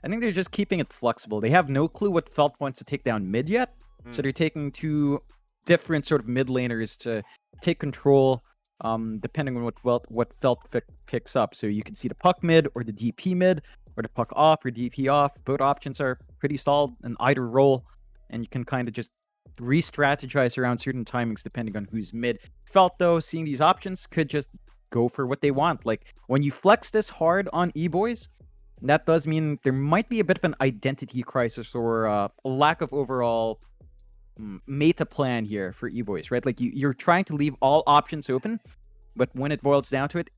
I think they're just keeping it flexible. They have no clue what Felt wants to take down mid yet, so they're taking two different sort of mid laners to take control, depending on what Felt picks up. So you can see the puck mid or the DP mid, or the puck off or DP off. Both options are pretty solid in either role, and you can kind of just re-strategize around certain timings depending on who's mid. Felt, though, seeing these options, could just go for what they want. Like, when you flex this hard on Eboys, that does mean there might be a bit of an identity crisis or a lack of overall meta plan here for Eboys, right? Like, you're trying to leave all options open, but when it boils down to it,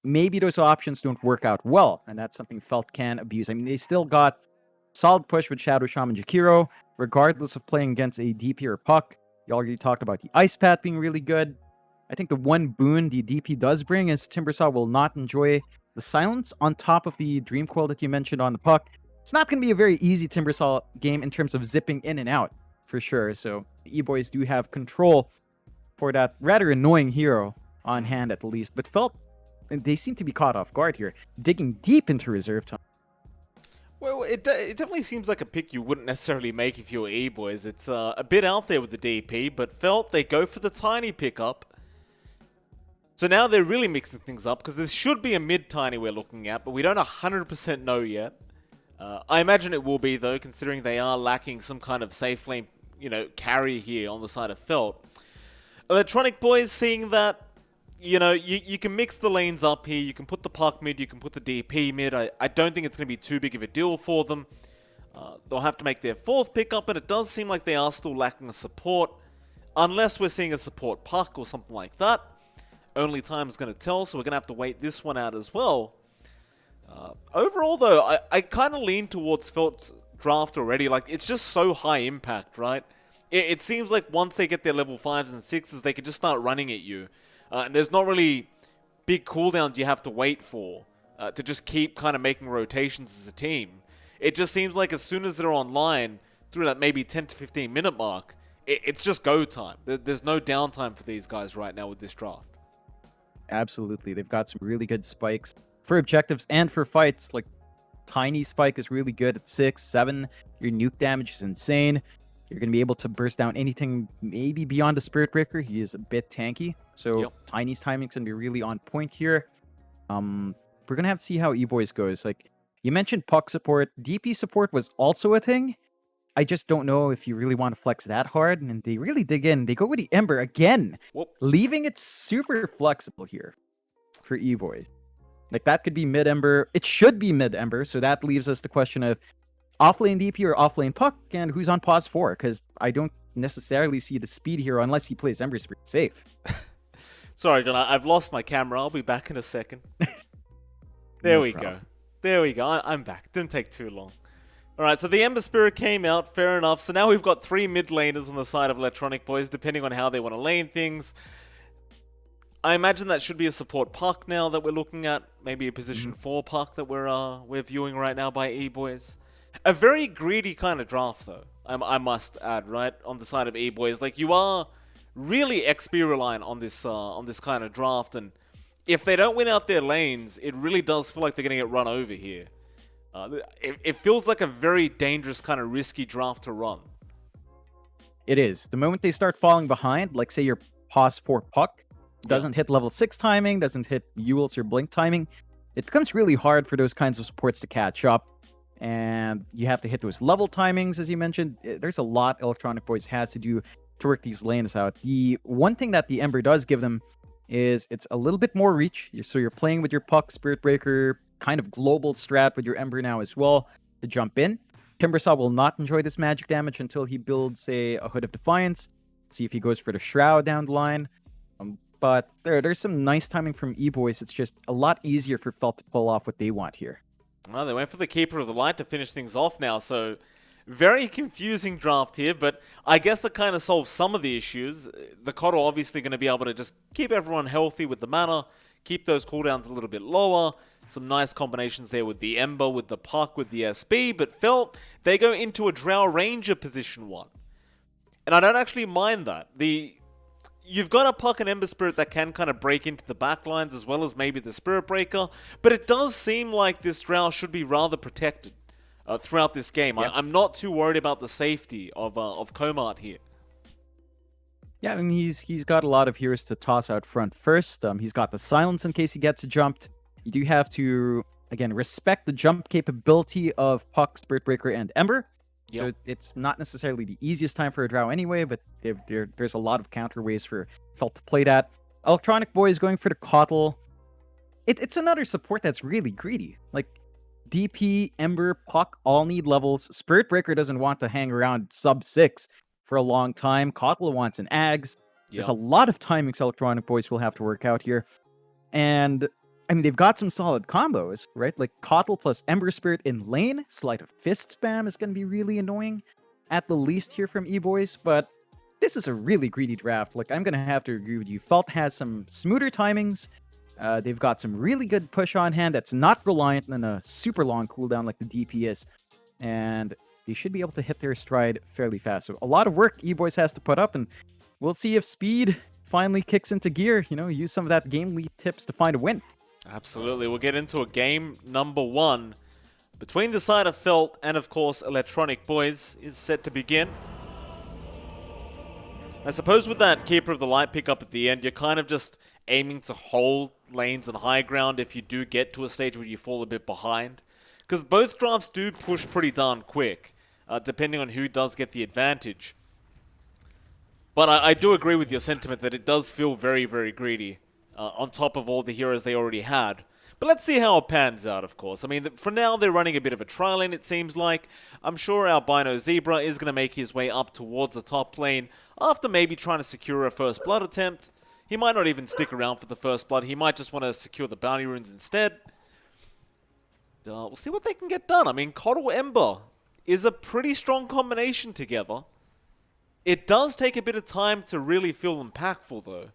maybe those options don't work out well, and that's something Felt can abuse. I mean, they still got solid push with Shadow Shaman Jakiro, regardless of playing against a DP or puck. You already talked about the Ice Pat being really good. I think the one boon the DP does bring is Timbersaw will not enjoy the silence on top of the Dream Coil that you mentioned on the puck. It's not going to be a very easy Timbersaw game in terms of zipping in and out, for sure. So E-Boys do have control for that rather annoying hero on hand at least. But Felt, they seem to be caught off guard here, digging deep into reserve time. Well, it definitely seems like a pick you wouldn't necessarily make if you were E-Boys. It's a bit out there with the DP, but Felt, they go for the tiny pickup. So now they're really mixing things up, because this should be a mid-tiny we're looking at, but we don't 100% know yet. I imagine it will be, though, considering they are lacking some kind of safe lane, carry here on the side of Felt. Electronic Boys seeing that, you can mix the lanes up here, you can put the puck mid, you can put the DP mid. I don't think it's going to be too big of a deal for them. They'll have to make their fourth pickup, and it does seem like they are still lacking a support, unless we're seeing a support puck or something like that. Only time is going to tell, so we're going to have to wait this one out as well. Overall, though, I kind of lean towards Felt's draft already. Like, it's just so high impact, right? It seems like once they get their level 5s and 6s, they can just start running at you. And there's not really big cooldowns you have to wait for to just keep kind of making rotations as a team. It just seems like as soon as they're online, through that maybe 10 to 15 minute mark, it's just go time. There's no downtime for these guys right now with this draft. Absolutely. They've got some really good spikes for objectives and for fights. Like, Tiny Spike is really good at 6, 7. Your nuke damage is insane. You're going to be able to burst down anything maybe beyond the Spirit Breaker. He is a bit tanky. So Tiny's timing's going to be really on point here. We're going to have to see how E-Boys goes. Like, you mentioned puck support. DP support was also a thing. I just don't know if you really want to flex that hard. And they really dig in. They go with the Ember again, leaving it super flexible here for E-Boys. Like, that could be mid-Ember. It should be mid-Ember. So that leaves us the question of off-lane DP or off-lane puck, and who's on pause 4? Because I don't necessarily see the speed here unless he plays Ember Spirit safe. Sorry, John. I've lost my camera. I'll be back in a second. There we go. There we go. I'm back. Didn't take too long. Alright, so the Ember Spirit came out, fair enough. So now we've got 3 mid laners on the side of Electronic Boys, depending on how they want to lane things. I imagine that should be a support puck now that we're looking at. Maybe a position 4 puck that we're viewing right now by E-Boys. A very greedy kind of draft, though, I must add, right? On the side of E-Boys. Like, you are really XP reliant on this kind of draft, and if they don't win out their lanes, it really does feel like they're going to get run over here. It feels like a very dangerous kind of risky draft to run. It is. The moment they start falling behind, like say your pause 4 puck doesn't hit level 6 timing, doesn't hit Ewell's or Blink timing, it becomes really hard for those kinds of supports to catch up. And you have to hit those level timings, as you mentioned. There's a lot Electronic Boys has to do to work these lanes out. The one thing that the Ember does give them is it's a little bit more reach. So you're playing with your puck, Spirit Breaker, kind of global strat with your Ember now as well to jump in. Timbersaw will not enjoy this magic damage until he builds, say, a Hood of Defiance. See if he goes for the Shroud down the line. But there's some nice timing from E-Boys. It's just a lot easier for Felt to pull off what they want here. Well, they went for the Keeper of the Light to finish things off now, so very confusing draft here, but I guess that kind of solves some of the issues. The Coddle obviously going to be able to just keep everyone healthy with the mana, keep those cooldowns a little bit lower. Some nice combinations there with the Ember, with the Puck, with the SB, but Felt, they go into a Drow Ranger position 1. And I don't actually mind that. You've got a Puck and Ember Spirit that can kind of break into the backlines as well as maybe the Spirit Breaker, but it does seem like this Drow should be rather protected. throughout this game. Yep. I'm not too worried about the safety of Komart here. Yeah, I mean, he's got a lot of heroes to toss out front first. He's got the silence in case he gets jumped. You do have to, again, respect the jump capability of Puck, Spirit Breaker, and Ember. So Yep. it's not necessarily the easiest time for a Drow anyway, but there's a lot of counter ways for Felt to play that. Electronic Boy is going for the Coddle. It's another support that's really greedy. Like, DP, Ember, Puck all need levels. Spirit Breaker doesn't want to hang around sub 6 for a long time. Coddle wants an Ags. There's a lot of timings Electronic Boys will have to work out here. And, I mean, they've got some solid combos, right? Like, Coddle plus Ember Spirit in lane. Sleight of Fist spam is going to be really annoying, at the least here from Eboys. But this is a really greedy draft. Like, I'm going to have to agree with you. Felt has some smoother timings. They've got some really good push on hand that's not reliant on a super long cooldown like the DP is. And they should be able to hit their stride fairly fast. So a lot of work Eboys has to put up, and we'll see if speed finally kicks into gear. You know, use some of that game leap tips to find a win. Absolutely. We'll get into a game number 1 between the side of Felt and, of course, Electronic Boys is set to begin. I suppose with that Keeper of the Light pickup at the end, you're kind of just aiming to hold lanes and high ground if you do get to a stage where you fall a bit behind. Because both drafts do push pretty darn quick, depending on who does get the advantage. But I do agree with your sentiment that it does feel very, very greedy, on top of all the heroes they already had. But let's see how it pans out, of course. I mean, for now, they're running a bit of a trial lane, it seems like. I'm sure Albino Zebra is going to make his way up towards the top lane after maybe trying to secure a first blood attempt. He might not even stick around for the first blood. He might just want to secure the bounty runes instead. We'll see what they can get done. I mean, Coddle Ember is a pretty strong combination together. It does take a bit of time to really feel impactful, though.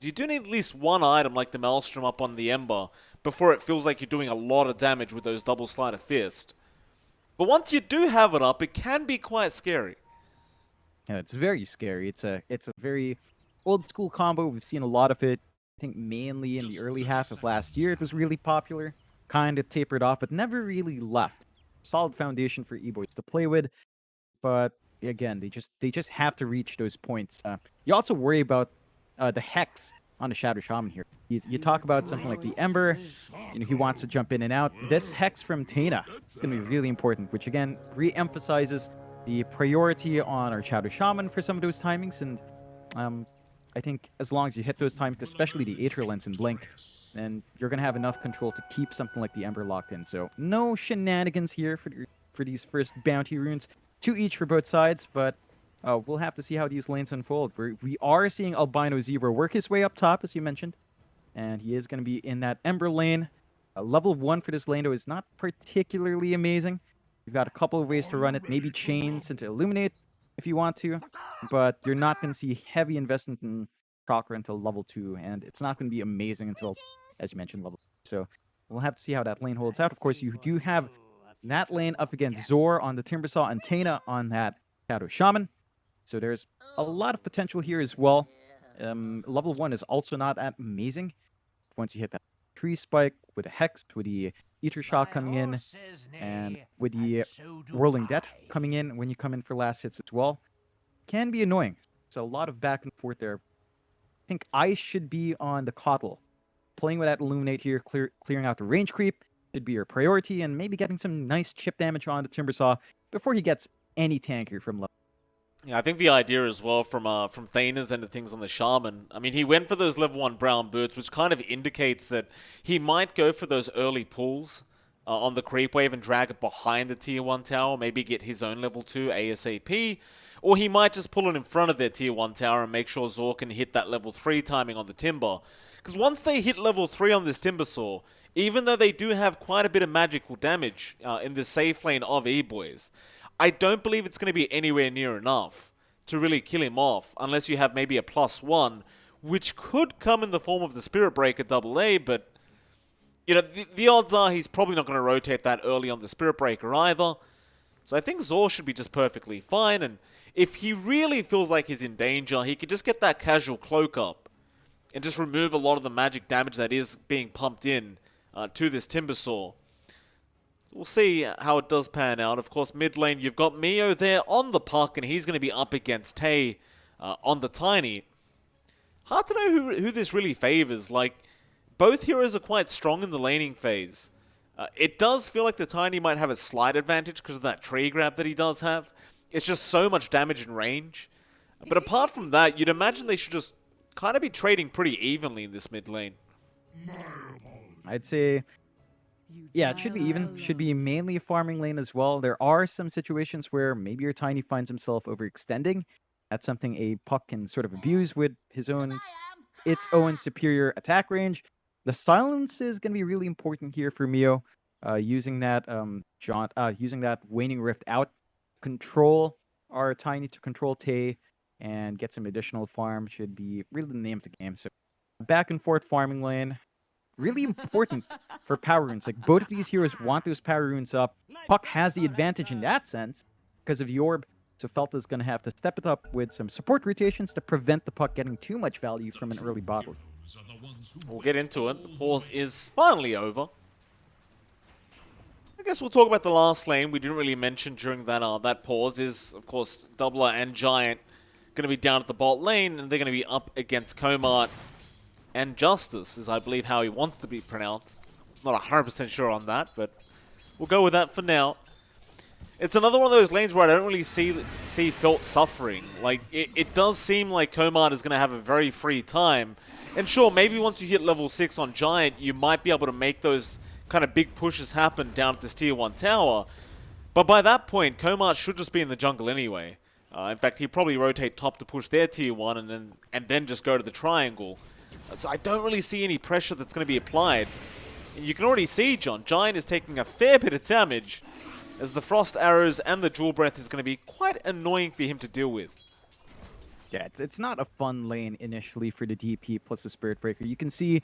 You do need at least one item like the Maelstrom up on the Ember before it feels like you're doing a lot of damage with those double Sleight of Fist. But once you do have it up, it can be quite scary. Yeah, it's very scary. It's a very old school combo. We've seen a lot of it. I think mainly in the early half of last year it was really popular. Kind of tapered off, but never really left. Solid foundation for Eboys to play with. But again, they just have to reach those points. You also worry about the Hex on the Shadow Shaman here. You talk about something like the Ember, you know, he wants to jump in and out. This Hex from Tana is going to be really important, which again re-emphasizes the priority on our Shadow Shaman for some of those timings. And I think as long as you hit those timings, especially the Aether Lens and Blink, then you're going to have enough control to keep something like the Ember locked in. So no shenanigans here for these first bounty runes. 2 each for both sides, but we'll have to see how these lanes unfold. We are seeing Albino Zebra work his way up top, as you mentioned, and he is going to be in that Ember lane. Level 1 for this lane, though, is not particularly amazing. You've got a couple of ways to run it, maybe chains into Illuminate if you want to, but you're not going to see heavy investment in Procker until level 2, and it's not going to be amazing until, as you mentioned, level 2. So we'll have to see how that lane holds out. Of course, you do have that lane up against Zor on the Timbersaw and Tana on that Shadow Shaman. So there's a lot of potential here as well. Level 1 is also not that amazing. Once you hit that tree spike with a Hex, with the Ether Shock coming in, and with the Whirling Death coming in when you come in for last hits as well, can be annoying. So a lot of back and forth there. I think I should be on the Coddle. Playing with that Illuminate here, clearing out the range creep should be your priority, and maybe getting some nice chip damage on the Timbersaw before he gets any tankier from level. Yeah, I think the idea as well from Thana's end of things on the Shaman, I mean, he went for those level 1 brown boots, which kind of indicates that he might go for those early pulls on the creep wave and drag it behind the tier 1 tower, maybe get his own level 2 ASAP, or he might just pull it in front of their tier 1 tower and make sure Zor can hit that level 3 timing on the Timber. Because once they hit level 3 on this Timbersaw, even though they do have quite a bit of magical damage in the safe lane of Eboys, I don't believe it's going to be anywhere near enough to really kill him off, unless you have maybe a +1, which could come in the form of the Spirit Breaker AA, but you know, the odds are he's probably not going to rotate that early on the Spirit Breaker either. So I think Zor should be just perfectly fine, and if he really feels like he's in danger, he could just get that casual cloak up and just remove a lot of the magic damage that is being pumped in to this Timbersaw. We'll see how it does pan out. Of course, mid lane, you've got Mio there on the puck, and he's going to be up against Tay on the Tiny. Hard to know who this really favors. Like, both heroes are quite strong in the laning phase. It does feel like the Tiny might have a slight advantage because of that tree grab that he does have. It's just so much damage and range. But apart from that, you'd imagine they should just kind of be trading pretty evenly in this mid lane. I'd say, yeah, it should be even. Should be mainly a farming lane as well. There are some situations where maybe your Tiny finds himself overextending. That's something a puck can sort of abuse with its own superior attack range. The silence is going to be really important here for Mio. Using that using that waning rift out, control our Tiny to control Tay and get some additional farm should be really the name of the game. So back and forth farming lane, really important for power runes. Like, both of these heroes want those power runes up. Puck has the advantage in that sense because of the orb. So Felt is going to have to step it up with some support rotations to prevent the puck getting too much value from an early bottle. We'll get into it. The pause is finally over. I guess we'll talk about the last lane we didn't really mention during that pause is, of course, Doubler and Giant going to be down at the bot lane, and they're going to be up against Comart and Justice, is I believe how he wants to be pronounced. Not 100% sure on that, but we'll go with that for now. It's another one of those lanes where I don't really see Felt suffering. Like, it does seem like Comart is going to have a very free time. And sure, maybe once you hit level 6 on Giant, you might be able to make those kind of big pushes happen down at this tier 1 tower. But by that point, Comart should just be in the jungle anyway. In fact, he'd probably rotate top to push their tier 1 and then just go to the triangle. So I don't really see any pressure that's going to be applied. And you can already see, John, Giant is taking a fair bit of damage, as the Frost Arrows and the Jewel Breath is going to be quite annoying for him to deal with. Yeah, it's not a fun lane initially for the DP plus the Spirit Breaker. You can see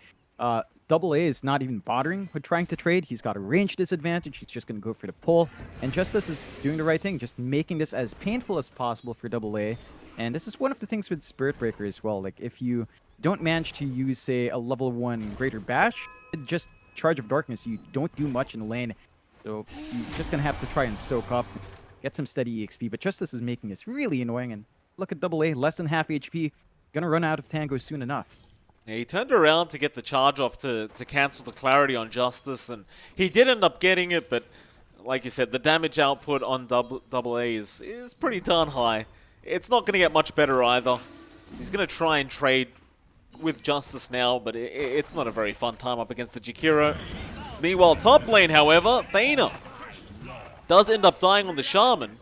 Double A is not even bothering with trying to trade. He's got a range disadvantage. He's just going to go for the pull. And Justice is doing the right thing, just making this as painful as possible for Double A. And this is one of the things with Spirit Breaker as well. Like, if you don't manage to use, say, a level 1 Greater Bash, just Charge of Darkness, you don't do much in the lane. So he's just going to have to try and soak up, get some steady EXP. But Justice is making this really annoying. And look at Double A, less than half HP. Going to run out of Tango soon enough. Yeah, he turned around to get the charge off to cancel the clarity on Justice. And he did end up getting it, but like you said, the damage output on Double A is pretty darn high. It's not going to get much better either. He's going to try and trade with Justice now, but it's not a very fun time up against the Jakiro. Meanwhile, top lane, however, Thana does end up dying on the Shaman.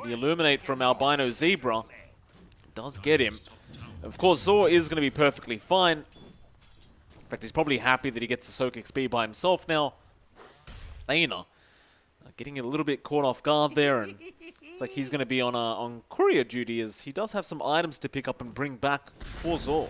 The Illuminate from Albino Zebra does get him. Of course, Zor is going to be perfectly fine. In fact, he's probably happy that he gets to soak XP by himself now. Thana getting a little bit caught off guard there, and it's like he's going to be on courier duty, as he does have some items to pick up and bring back for Zor.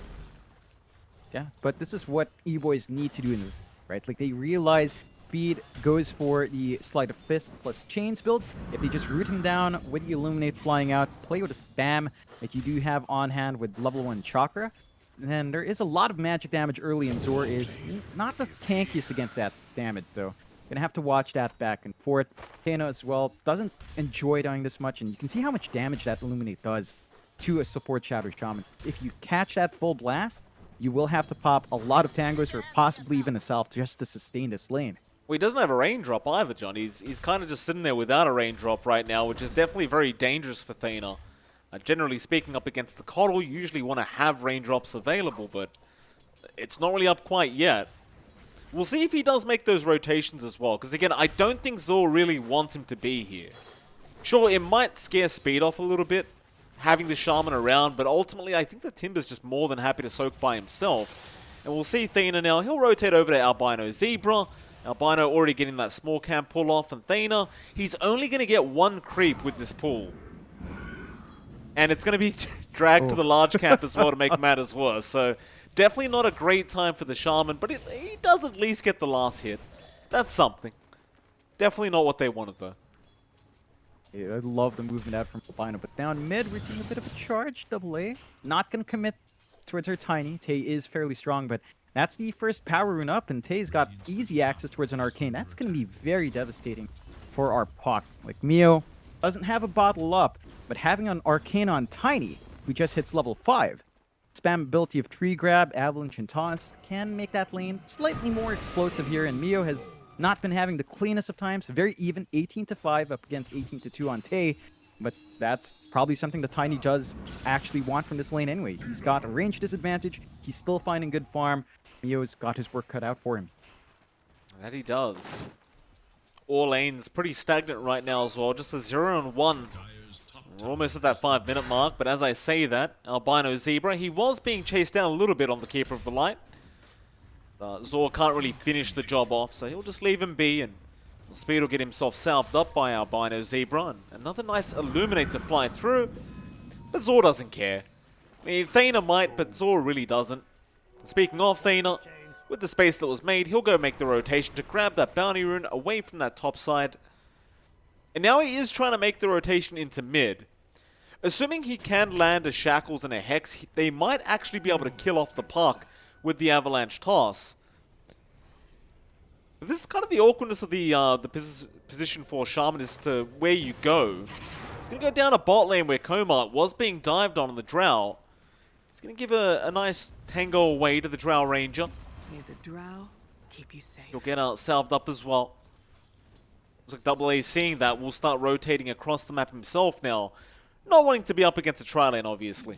Yeah, but this is what Eboys need to do in this, right? Like, they realize speed goes for the Sleight of Fist plus Chains build. If they just root him down with the Illuminate flying out, play with a spam that you do have on hand with level 1 Chakra, then there is a lot of magic damage early, and Zor is not the tankiest against that damage, though. Gonna have to watch that back and forth. Kano as well doesn't enjoy dying this much, and you can see how much damage that Illuminate does to a support Shadow Shaman. If you catch that full blast, you will have to pop a lot of tangos or possibly even a self just to sustain this lane. Well, he doesn't have a raindrop either, John. He's kind of just sitting there without a raindrop right now, which is definitely very dangerous for Thana. Generally speaking, up against the Coddle, you usually want to have raindrops available, but it's not really up quite yet. We'll see if he does make those rotations as well, because again, I don't think Zor really wants him to be here. Sure, it might scare speed off a little bit, having the Shaman around, but ultimately I think that Timber's just more than happy to soak by himself. And we'll see Thana now. He'll rotate over to Albino Zebra. Albino already getting that small camp pull off, and Thana, he's only going to get 1 creep with this pull. And it's going to be dragged to the large camp as well to make matters worse. So definitely not a great time for the Shaman, but he does at least get the last hit. That's something. Definitely not what they wanted, though. Yeah, I love the movement out from Albino, but down mid, we're seeing a bit of a charge. Double A not going to commit towards her Tiny. Tay is fairly strong, but That's the first power rune up, and Tay's got easy access towards an arcane. That's going to be very devastating for our Puck. Like, Mio doesn't have a bottle up, but having an arcane on Tiny, who just hits level 5, spam ability of tree grab, avalanche, and toss can make that lane slightly more explosive here, and Mio has not been having the cleanest of times. Very even, 18-5 up against 18-2 on Tay, but that's probably something the Tiny does actually want from this lane anyway. He's got a range disadvantage, he's still finding good farm. Mio's got his work cut out for him. That he does. All lanes pretty stagnant right now as well, just a 0-1. We're almost at that 5-minute mark, but as I say that, Albino Zebra, he was being chased down a little bit on the Keeper of the Light. Zor can't really finish the job off, so he'll just leave him be, and Speed will get himself salved up by Albino Zebra, and another nice Illuminate to fly through, but Zor doesn't care. I mean, Thana might, but Zor really doesn't. Speaking of Thana, with the space that was made, he'll go make the rotation to grab that bounty rune away from that top side. And now he is trying to make the rotation into mid. Assuming he can land a Shackles and a Hex, they might actually be able to kill off the Puck with the Avalanche Toss. But this is kind of the awkwardness of the position for Shaman as to where you go. He's going to go down a bot lane where Komart was being dived on the Drow. He's going to give a nice tango away to the Drow Ranger. May the Drow keep you safe. He'll get salved up as well. Looks like Double A seeing that will start rotating across the map himself now. Not wanting to be up against a tri-lane, obviously.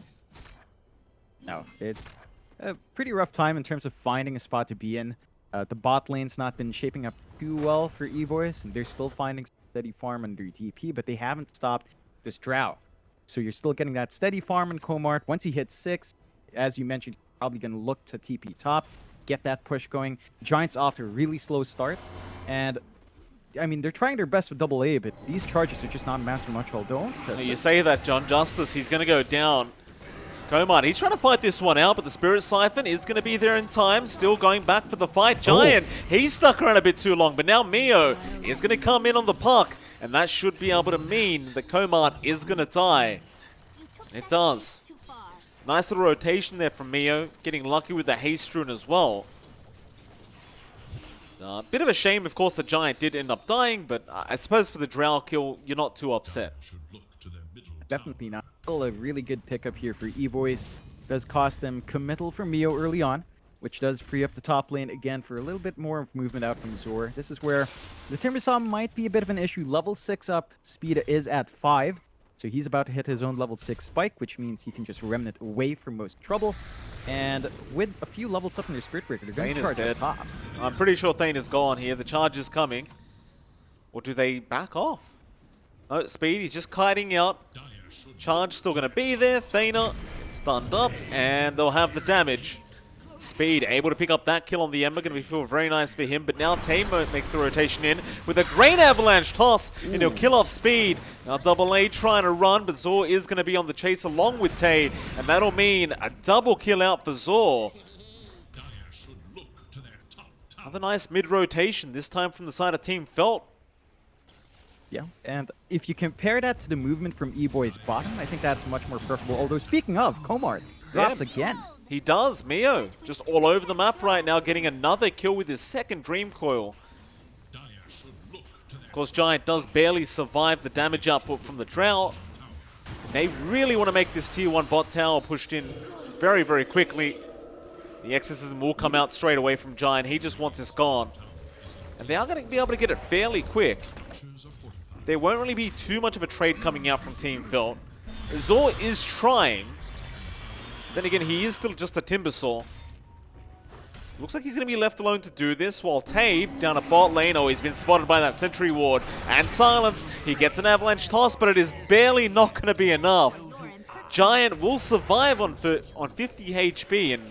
No, it's a pretty rough time in terms of finding a spot to be in. The bot lane's not been shaping up too well for Eboys, and they're still finding steady farm under DP, but they haven't stopped this Drow. So you're still getting that steady farm in Komart. Once he hits 6, as you mentioned, he's probably going to look to TP top, get that push going. Giants off to a really slow start, and I mean, they're trying their best with Double A, but these charges are just not amounting much. Well, don't. You say that, John Justice. He's going to go down. Komart, he's trying to fight this one out, but the Spirit Siphon is going to be there in time. Still going back for the fight. Giant, he's stuck around a bit too long, but now Mio is going to come in on the Puck, and that should be able to mean that Komart is going to die. It does. Nice little rotation there from Mio, getting lucky with the Haste Rune as well. Bit of a shame, of course, the Giant did end up dying, but I suppose for the Drow kill, you're not too upset. Definitely not. Still a really good pickup here for Eboys. Does cost them committal from Mio early on, which does free up the top lane again for a little bit more of movement out from Zor. This is where the Timbersaw might be a bit of an issue. Level 6 up, speed is at 5. So he's about to hit his own level 6 spike, which means he can just remnant away from most trouble. And with a few levels up in their Spirit Breaker, they're going to charge at top. I'm pretty sure Thane is gone here. The charge is coming. Or do they back off? No, Speed, he's just kiting out. Charge still going to be there. Thana gets stunned up, and they'll have the damage. Speed able to pick up that kill on the Ember. Going to feel very nice for him. But now Tamo makes the rotation in with a great Avalanche Toss. And he'll kill off Speed. Now Double A trying to run, but Zor is going to be on the chase along with Tay. And that'll mean a double kill out for Zor. Another nice mid-rotation, this time from the side of Team Felt. Yeah, and if you compare that to the movement from Eboy's bottom, I think that's much more preferable. Although, speaking of, Komart drops again. He does. Mio just all over the map right now, getting another kill with his second Dream Coil. Of course, Giant does barely survive the damage output from the Drow. They really want to make this tier 1 bot tower pushed in very, very quickly. The Exorcism will come out straight away from Giant. He just wants this gone. And they are going to be able to get it fairly quick. There won't really be too much of a trade coming out from Team Felt. Zor is trying. Then again, he is still just a Timbersaw. Looks like he's going to be left alone to do this, while Tabe down a bot lane. Oh, he's been spotted by that Sentry Ward. And Silence, he gets an Avalanche Toss, but it is barely not going to be enough. Giant will survive on 50 HP, and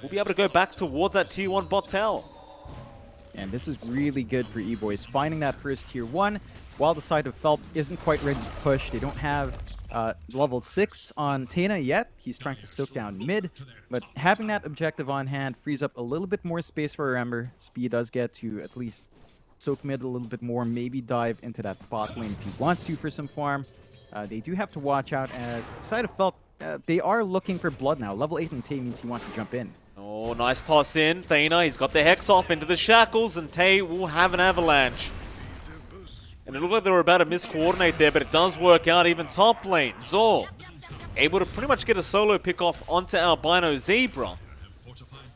we'll be able to go back towards that tier 1 bot tower. And this is really good for Eboys, finding that first tier 1, while the side of Felt isn't quite ready to push. They don't have level 6 on Tana yet. He's trying to soak down mid, but having that objective on hand frees up a little bit more space for Ember. Speed does get to at least soak mid a little bit more, maybe dive into that bot lane if he wants to for some farm. They do have to watch out as side of Felt, they are looking for blood now. Level 8 and Tay means he wants to jump in. Oh, nice toss in. Thana, he's got the Hex off into the shackles, and Tay will have an avalanche. And it looked like they were about to miscoordinate there, but it does work out. Even top lane, Zor able to pretty much get a solo pick off onto Albino Zebra.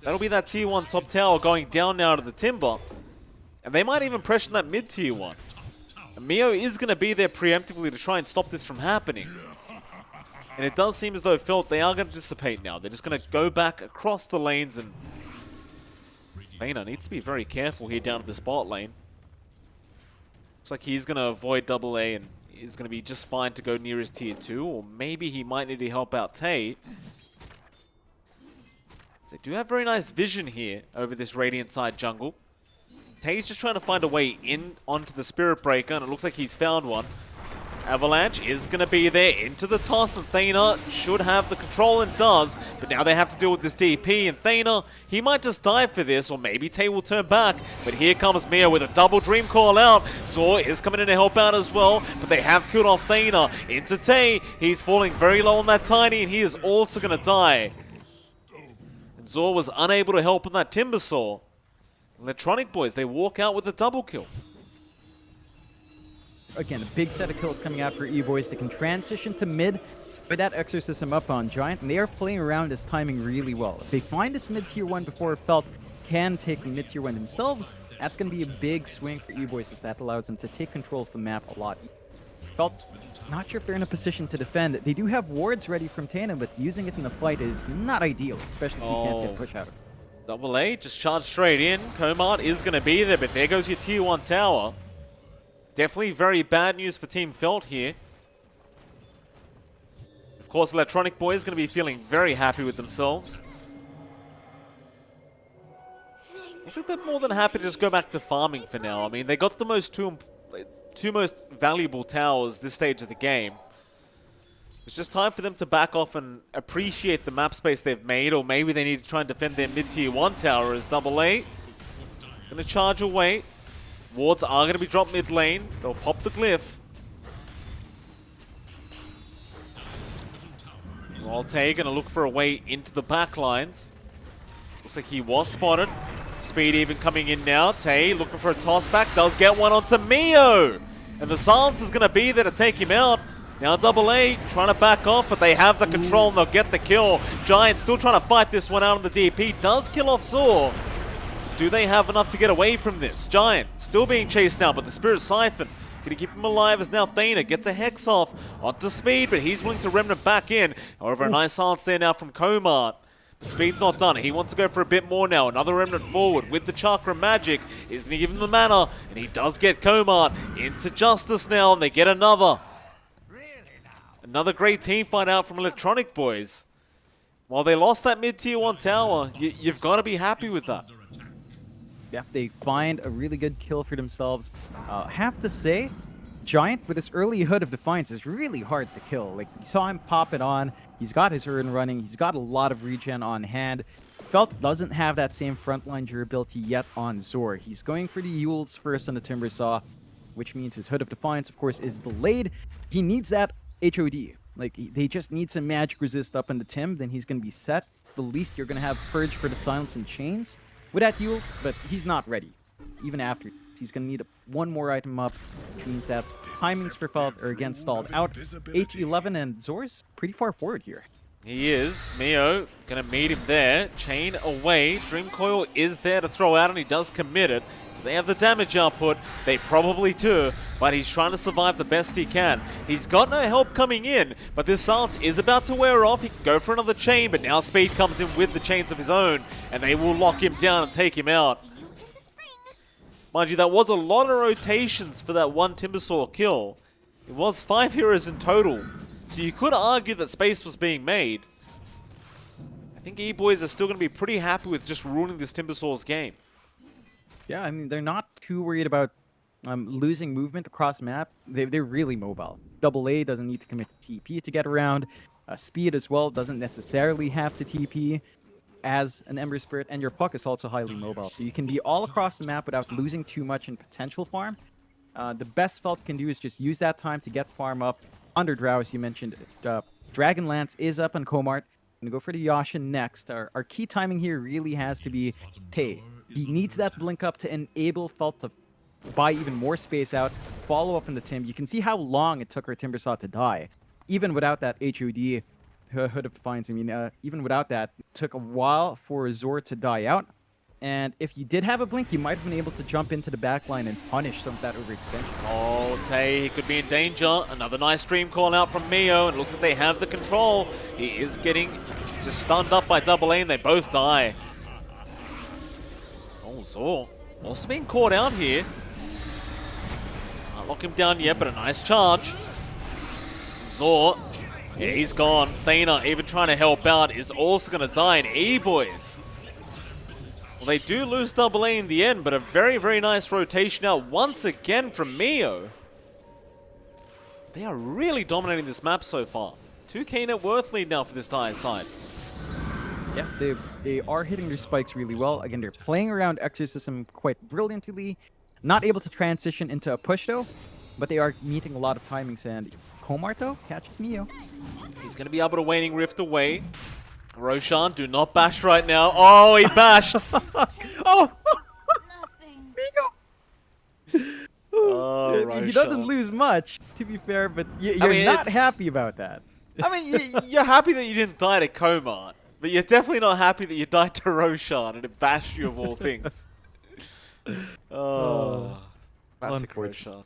That'll be that tier 1 top tower going down now to the Timber. And they might even pressure that mid tier 1. And Mio is going to be there preemptively to try and stop this from happening. And it does seem as though Felt they are going to dissipate now. They're just going to go back across the lanes, and Thana needs to be very careful here down at the spot lane. Looks like he's going to avoid double A and is going to be just fine to go near his tier 2, or maybe he might need to help out Tay. They do have very nice vision here over this Radiant side jungle. Tay's just trying to find a way in onto the Spirit Breaker, and it looks like he's found one. Avalanche is going to be there into the toss, and Thana should have the control and does, but now they have to deal with this DP, and Thana, he might just die for this, or maybe Tay will turn back, but here comes Mia with a double dream call out. Zor is coming in to help out as well, but they have killed off Thana into Tay. He's falling very low on that Tiny, and he is also going to die. And Zor was unable to help on that Timbersaw. Electronic Boys, they walk out with a double kill. Again, a big set of kills coming out for Eboys. They can transition to mid with that Exorcism up on Giant, and they are playing around this timing really well. If they find this mid tier 1 before Felt can take the mid tier 1 themselves, that's going to be a big swing for Eboys, as that allows them to take control of the map a lot. Felt, not sure if they're in a position to defend. They do have wards ready from Tana, but using it in the fight is not ideal, especially if you can't get push out of it. Double A just charged straight in. Komart is going to be there, but there goes your tier 1 tower. Definitely very bad news for Team Felt here. Of course, Electronic Boys going to be feeling very happy with themselves. Looks like they're more than happy to just go back to farming for now. I mean, they got the two most valuable towers this stage of the game. It's just time for them to back off and appreciate the map space they've made, or maybe they need to try and defend their mid-tier 1 tower as Double A. It's going to charge away. Wards are going to be dropped mid lane. They'll pop the glyph. Tay going to look for a way into the back lines. Looks like he was spotted. Speed even coming in now. Tay looking for a toss back. Does get one onto Mio. And the silence is going to be there to take him out. Now Double A trying to back off, but they have the control and they'll get the kill. Giant still trying to fight this one out on the DP. Does kill off Zor. Do they have enough to get away from this? Giant still being chased down, but the Spirit Siphon can he keep him alive as now Thana gets a Hex off onto Speed, but he's willing to Remnant back in. However, a nice silence there now from Komart. But Speed's not done. He wants to go for a bit more now. Another Remnant forward with the Chakra Magic is going to give him the mana, and he does get Komart into Justice now, and they get another. Another great team fight out from Electronic Boys. While they lost that mid-tier 1 tower, you've got to be happy with that. Yeah, they find a really good kill for themselves. Have to say, Giant with this early Hood of Defiance is really hard to kill. Like, you saw him pop it on. He's got his Urn running. He's got a lot of regen on hand. Felt doesn't have that same frontline durability yet on Zor. He's going for the Yules first on the Timbersaw, which means his Hood of Defiance, of course, is delayed. He needs that HOD. Like, they just need some magic resist up in the Tim, then he's going to be set. The least you're going to have Purge for the Silence and Chains with that Yules, but he's not ready. Even after, he's going to need one more item up, which means that timings for Felt are again stalled out. H11 and Zor's pretty far forward here. He is. Mio going to meet him there. Chain away. Dream Coil is there to throw out, and he does commit it. They have the damage output, they probably do, but he's trying to survive the best he can. He's got no help coming in, but this silence is about to wear off. He can go for another chain, but now Speed comes in with the chains of his own, and they will lock him down and take him out. Mind you, that was a lot of rotations for that one Timbersaw kill. It was 5 heroes in total, so you could argue that space was being made. I think Eboys are still going to be pretty happy with just ruining this Timbersaw's game. Yeah, I mean, they're not too worried about losing movement across the map. They're really mobile. Double A doesn't need to commit to TP to get around. Speed as well doesn't necessarily have to TP as an Ember Spirit, and your puck is also highly mobile. So you can be all across the map without losing too much in potential farm. The best Felt can do is just use that time to get farm up. Under Drow, as you mentioned, Dragonlance is up on Komart. Gonna go for the Yasha next. Our key timing here really has to be Tay. He needs that blink up to enable Felt to buy even more space out, follow up in the Tim. You can see how long it took our Timbersaw to die. Even without that HOD, Hood of Defiance, I mean, even without that, it took a while for Zor to die out. And if you did have a blink, you might have been able to jump into the backline and punish some of that overextension. Oh, Tay, he could be in danger. Another nice stream call out from Mio, and it looks like they have the control. He is getting just stunned up by Double A, and they both die. Oh, Zor also being caught out here. Can't lock him down yet, but a nice charge. Zor, yeah, he's gone. Thana, even trying to help out, is also going to die in Eboys. Well, they do lose Double A in the end, but a very, very nice rotation out once again from Mio. They are really dominating this map so far. 2k net worth lead now for this Dire side. Yeah, they are hitting their spikes really well. Again, they're playing around Exorcism quite brilliantly. Not able to transition into a push though, but they are meeting a lot of timings. And Komar though catches Mio. He's going to be able to Waning Rift away. Roshan, do not bash right now. Oh, he bashed. Oh! Nothing. Oh, He doesn't Roshan. lose much, to be fair, but you're mean, not it's- happy about that. I mean, you're happy that you didn't die to Komar, but you're definitely not happy that you died to Roshan and it bashed you of all things. Oh, classic unfortunate. Roshan.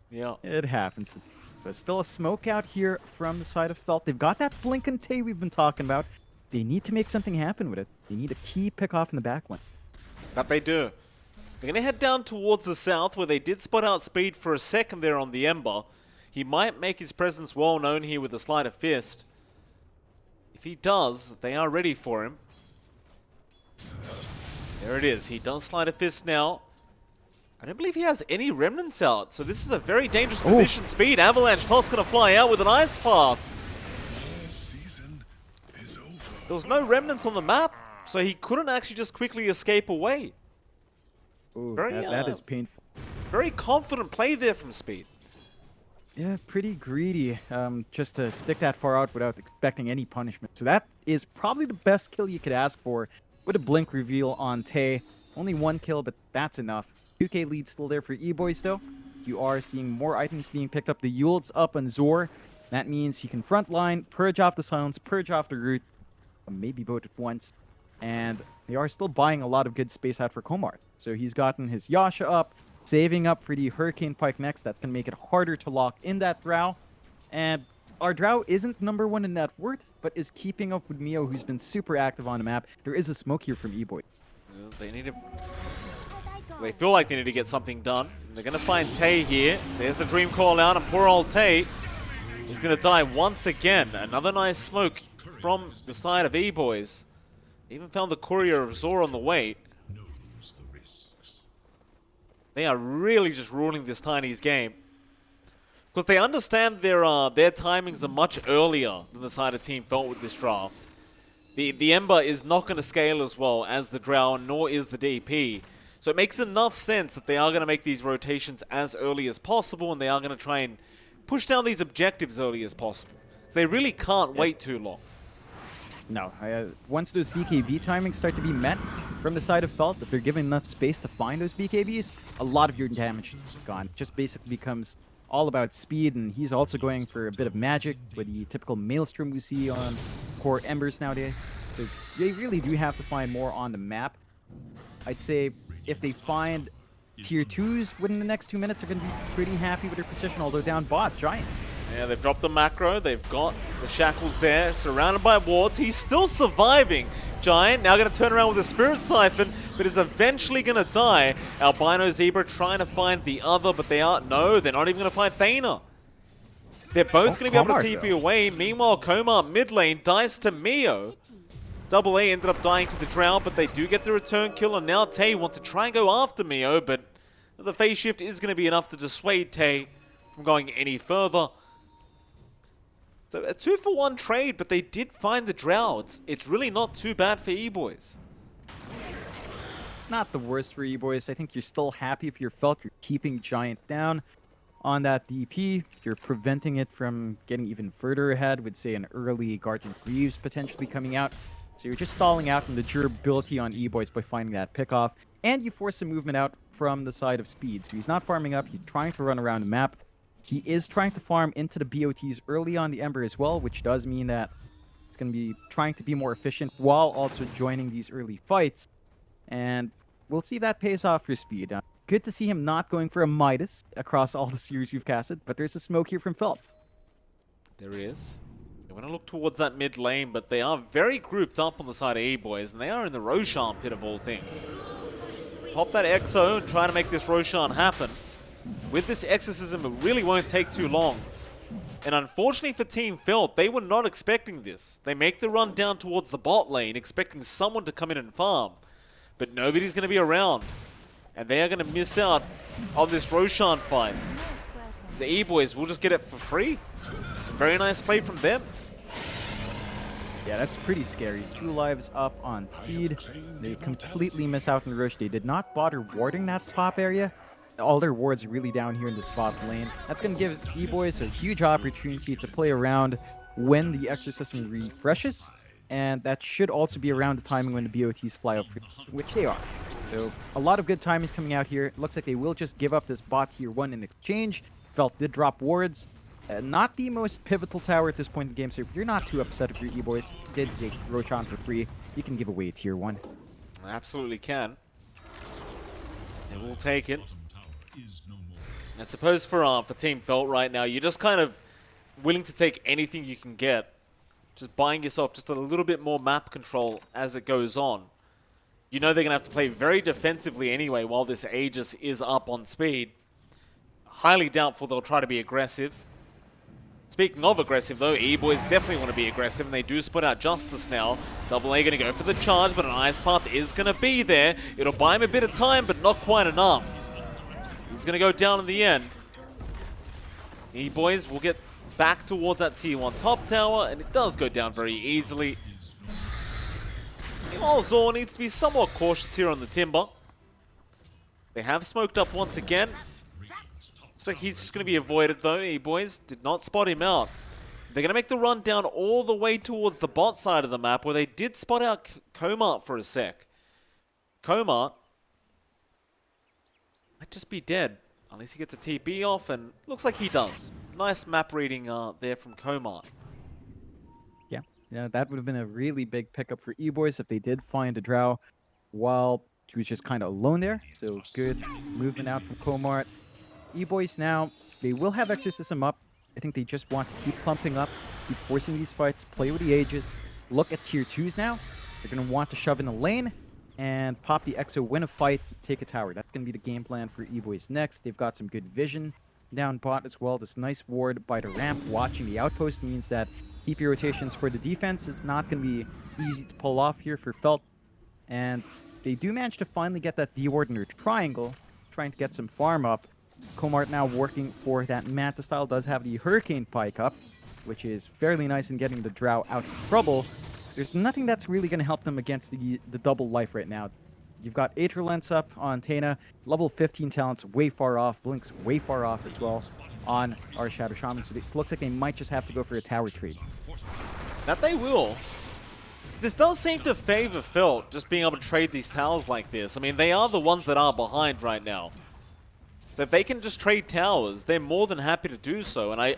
Yeah. It happens. But still a smoke out here from the side of Felt. They've got that blink and Tay we've been talking about. They need to make something happen with it. They need a key pick off in the backline. That they do. They're going to head down towards the south where they did spot out Speed for a second there on the Ember. He might make his presence well known here with a Sleight of Fist. If he does, they are ready for him. There it is. He does Sleight of Fist now. I don't believe he has any remnants out, so this is a very dangerous position. Speed, Avalanche Toss going to fly out with an Ice Path. There was no remnants on the map, so he couldn't actually just quickly escape away. Ooh, Very, that is painful. Very confident play there from Speed. Yeah, pretty greedy, just to stick that far out without expecting any punishment. So that is probably the best kill you could ask for with a blink reveal on Tay. Only one kill, but that's enough. 2k lead still there for Eboys though. You are seeing more items being picked up. The Yule's up on Zor. That means he can frontline, purge off the silence, purge off the root, maybe both at once. And they are still buying a lot of good space out for Komar. So he's gotten his Yasha up, saving up for the Hurricane Pike next. That's going to make it harder to lock in that Drow. And our Drow isn't #1 in net worth, but is keeping up with Mio, who's been super active on the map. There is a smoke here from Eboy. Well, they need to... They feel like they need to get something done. They're going to find Tay here. There's the dream call out, and poor old Tay is going to die once again. Another nice smoke from the side of Eboys. They even found the courier of Zor on the way. They are really just ruling this Tiny's game. Because they understand their timings are much earlier than the side of Team Felt with this draft. The Ember is not going to scale as well as the Drow, nor is the DP. So it makes enough sense that they are going to make these rotations as early as possible, and they are going to try and push down these objectives early as possible. So they really can't wait too long. No, once those BKB timings start to be met from the side of Felt, if they're given enough space to find those BKBs, a lot of your damage is gone. It just basically becomes all about speed, and he's also going for a bit of magic with the typical Maelstrom we see on core Embers nowadays. So they really do have to find more on the map. I'd say if they find tier 2s within the next 2 minutes, they're going to be pretty happy with their position, although down bot, Giant. Yeah, they've dropped the macro. They've got the shackles there, surrounded by wards. He's still surviving. Giant now going to turn around with a Spirit Siphon, but is eventually going to die. Albino Zebra trying to find the other, but they aren't. No, they're not even going to find Thana. They're both going to be able to TP away. Meanwhile, Komar mid lane dies to Mio. Double A ended up dying to the Drow, but they do get the return kill, and now Tay wants to try and go after Mio, but the phase shift is going to be enough to dissuade Tay from going any further. So a 2-for-1 trade, but they did find the Drow. It's really not too bad for Eboys. Not the worst for Eboys. I think you're still happy if you're Felt. You're keeping Giant down. on that DP. You're preventing it from getting even further ahead with, say, an early Guardian Greaves potentially coming out. So you're just stalling out on the durability on Eboys by finding that pickoff. And you force some movement out from the side of Speed. So he's not farming up. He's trying to run around the map. He is trying to farm into the BOTs early on the Ember as well, which does mean that it's going to be trying to be more efficient while also joining these early fights. And we'll see if that pays off for Speed. Good to see him not going for a Midas across all the series we've casted, but there's a smoke here from Felt. There is. They want to look towards that mid lane, but they are very grouped up on the side of Eboys, and they are in the Roshan pit of all things. Pop that Exo and try to make this Roshan happen. With this Exorcism, it really won't take too long. And unfortunately for Team Felt, they were not expecting this. They make the run down towards the bot lane, expecting someone to come in and farm. But nobody's going to be around. And they are going to miss out on this Roshan fight. The Eboys will just get it for free. Very nice play from them. Yeah, that's pretty scary. 2 lives up on Speed. They completely miss out on the rush. They did not bother warding that top area. All their wards are really down here in this bot lane. That's going to give Eboys a huge opportunity to play around when the Exorcism refreshes. And that should also be around the timing when the BOTs fly up, which they are. So a lot of good timings coming out here. It looks like they will just give up this bot tier 1 in exchange. Felt did drop wards. Not the most pivotal tower at this point in the game, so you're not too upset if your Eboys did take Roshan for free. You can give away a tier 1. Absolutely can. They will take it. I suppose for Team Felt right now, you're just kind of willing to take anything you can get. Just buying yourself just a little bit more map control as it goes on. You know they're going to have to play very defensively anyway while this Aegis is up on Speed. Highly doubtful they'll try to be aggressive. Speaking of aggressive though, Eboys definitely want to be aggressive, and they do split out Justice now. Double A going to go for the charge, but an Ice Path is going to be there. It'll buy him a bit of time, but not quite enough. He's going to go down in the end. Eboys will get back towards that tier 1 top tower, and it does go down very easily. Zor needs to be somewhat cautious here on the Timber. They have smoked up once again. Looks like he's just going to be avoided though. Eboys did not spot him out. They're going to make the run down all the way towards the bot side of the map, where they did spot out Komart for a sec. Komart might just be dead, unless he gets a TP off, and looks like he does. Nice map reading there from Komart. Yeah, that would have been a really big pickup for Eboys if they did find a Drow while he was just kind of alone there. So good movement out from Komart. Eboys now, they will have Exorcism up. I think they just want to keep clumping up, keep forcing these fights, play with the Aegis. Look at tier 2s now. They're going to want to shove in the lane and pop the Exo, win a fight, take a tower. That's going to be the game plan for Eboys next. They've got some good vision down bot as well. This nice ward by the ramp watching the outpost means that TP rotations for the defense is not going to be easy to pull off here for Felt. And they do manage to finally get that D-ward in their triangle, trying to get some farm up. Komart now working for that Manta style, does have the Hurricane Pike up, which is fairly nice in getting the Drow out of trouble. There's nothing that's really going to help them against the double life right now. You've got 8 Relents up on Tana, level 15 talents way far off, Blink's way far off as well on our Shadow Shaman, so it looks like they might just have to go for a tower trade. That they will. This does seem to favor Felt, just being able to trade these towers like this. I mean, they are the ones that are behind right now. So if they can just trade towers, they're more than happy to do so. And I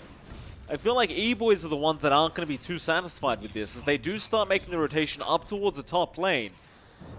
feel like Eboys are the ones that aren't going to be too satisfied with this, as they do start making the rotation up towards the top lane.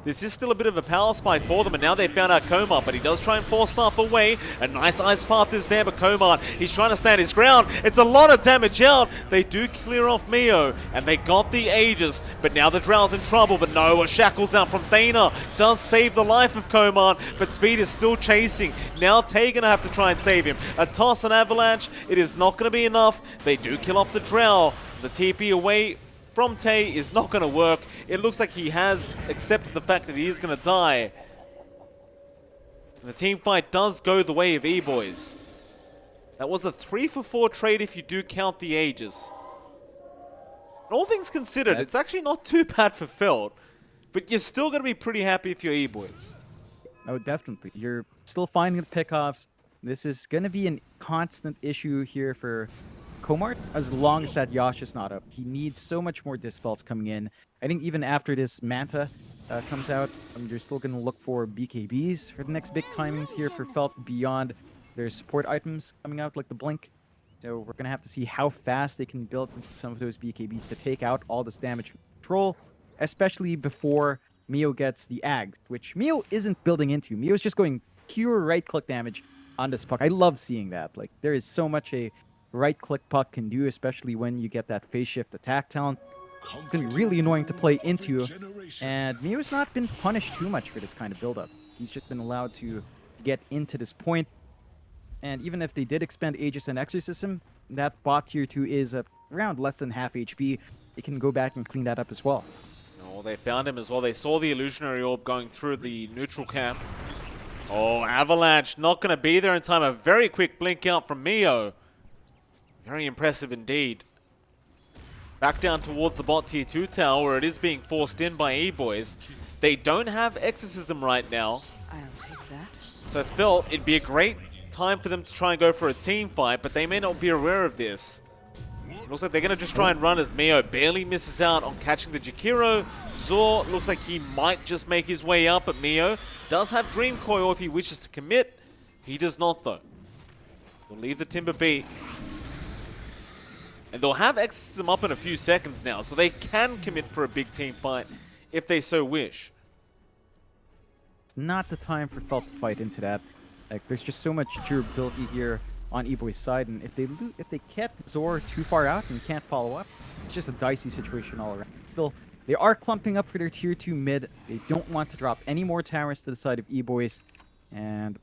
This is still a bit of a power spike for them, and now they've found out Komart, but he does try and force stuff away. A nice Ice Path is there, but Komart, he's trying to stand his ground. It's a lot of damage out. They do clear off Mio, and they got the Aegis, but now the Drow's in trouble. But no, a Shackles out from Thana does save the life of Komart, but Speed is still chasing. Now Tay gonna have to try and save him. A toss and avalanche, it is not gonna be enough. They do kill off the Drow. The TP away from Tay is not going to work. It looks like he has accepted the fact that he is going to die. And the team fight does go the way of Eboys. That was a 3-for-4 trade if you do count the Aegis. And all things considered, it's actually not too bad for Felt, but you're still going to be pretty happy if you're Eboys. Oh, definitely. You're still finding the pickoffs. This is going to be a constant issue here for Komart as long as that Yash is not up. He needs so much more dispels coming in. I think even after this Manta comes out, you're still going to look for BKBs for the next big timings here for Felt beyond their support items coming out like the Blink. So we're going to have to see how fast they can build some of those BKBs to take out all this damage from control, especially before Mio gets the Ags, which Mio isn't building into. Mio's just going pure right-click damage on this puck. I love seeing that. Like, there is so much a right-click puck can do, especially when you get that phase shift attack talent. It's going to be really annoying to play into, and Mio's not been punished too much for this kind of build-up. He's just been allowed to get into this point. And even if they did expend Aegis and Exorcism, that bot tier 2 is around less than half HP. They can go back and clean that up as well. Oh, they found him as well. They saw the illusionary orb going through the neutral camp. Oh, Avalanche not going to be there in time. A very quick blink out from Mio. Very impressive indeed. Back down towards the bot tier 2 tower where it is being forced in by Eboys. They don't have Exorcism right now. I'll take that. So Felt, it'd be a great time for them to try and go for a team fight, but they may not be aware of this. It looks like they're going to just try and run as Mio barely misses out on catching the Jakiro. Zor looks like he might just make his way up, but Mio does have Dream Coil if he wishes to commit. He does not, though. He'll leave the Timber be. And they'll have Exorcism up in a few seconds now, so they can commit for a big team fight if they so wish. It's not the time for Felt to fight into that. Like, there's just so much durability here on Eboy's side, and if they get Zor too far out and can't follow up, it's just a dicey situation all around. Still, they are clumping up for their tier 2 mid. They don't want to drop any more towers to the side of Eboys, and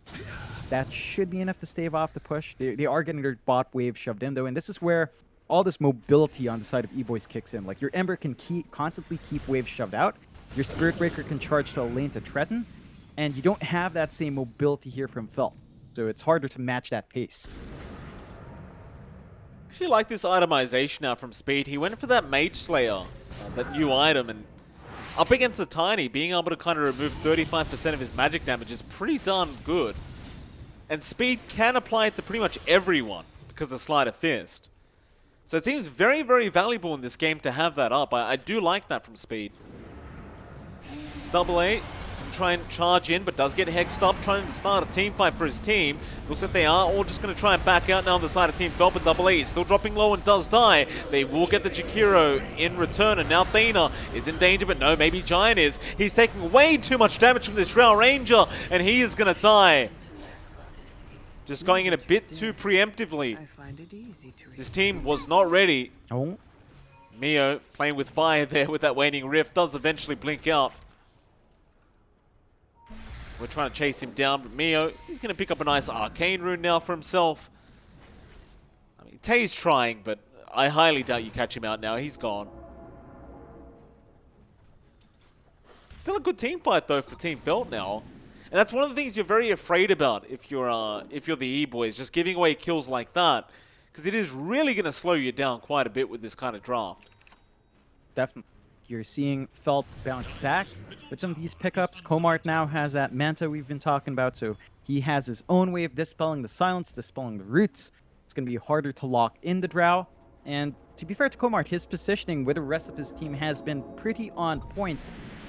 that should be enough to stave off the push. They are getting their bot wave shoved in, though, and this is where all this mobility on the side of Eboys kicks in. Like, your Ember can constantly keep waves shoved out, your Spirit Breaker can charge to a lane to threaten, and you don't have that same mobility here from Felt. So it's harder to match that pace. I actually like this itemization now from Speed. He went for that Mage Slayer, that new item, and up against the Tiny, being able to kind of remove 35% of his magic damage is pretty darn good. And Speed can apply it to pretty much everyone because of Sleight of Fist. So it seems very, very valuable in this game to have that up. I do like that from Speed. It's double A. Try and charge in, but does get hexed up, trying to start a team fight for his team. Looks like they are all just going to try and back out now on the side of Team Felt, but Double A is still dropping low and does die. They will get the Jakiro in return, and now Thena is in danger, but no, maybe Giant is. He's taking way too much damage from this Drow Ranger, and he is going to die. Just going in a bit too preemptively. I find it easy to This team was not ready. Oh, Mio playing with fire there with that waning rift does eventually blink out. We're trying to chase him down, but Mio, he's going to pick up a nice Arcane Rune now for himself. I mean, Tay's trying, but I highly doubt you catch him out now. He's gone. Still a good team fight, though, for Team Felt now. And that's one of the things you're very afraid about if you're the E-Boys, just giving away kills like that. Because it is really going to slow you down quite a bit with this kind of draft. definitely. You're seeing Felt bounce back with some of these pickups. Komart now has that Manta we've been talking about, so he has his own way of dispelling the silence, dispelling the roots. It's going to be harder to lock in the Drow. And to be fair to Komart, his positioning with the rest of his team has been pretty on point.